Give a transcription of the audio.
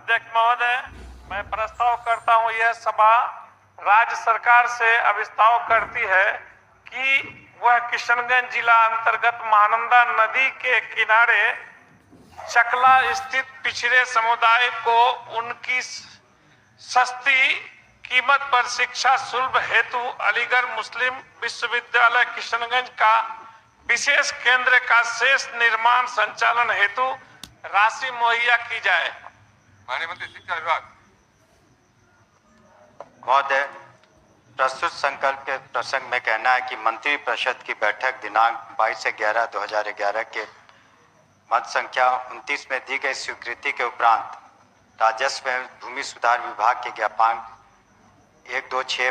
अध्यक्ष महोदय, मैं प्रस्ताव करता हूं, यह सभा राज्य सरकार से अभिस्ताव करती है कि वह किशनगंज जिला अंतर्गत महानंदा नदी के किनारे चकला स्थित पिछड़े समुदाय को उनकी सस्ती कीमत पर शिक्षा शुल्क हेतु अलीगढ़ मुस्लिम विश्वविद्यालय किशनगंज का विशेष केंद्र का शेष निर्माण संचालन हेतु राशि मुहैया की जाए। माननीय मंत्री शिक्षा विभाग। महोदय, प्रस्तुत संकल्प के प्रसंग में कहना है कि मंत्रिपरिषद की बैठक दिनांक 22/11/2011 के मत संख्या 29 में दी गई स्वीकृति के उपरांत राजस्व एवं भूमि सुधार विभाग के ज्ञापांक 126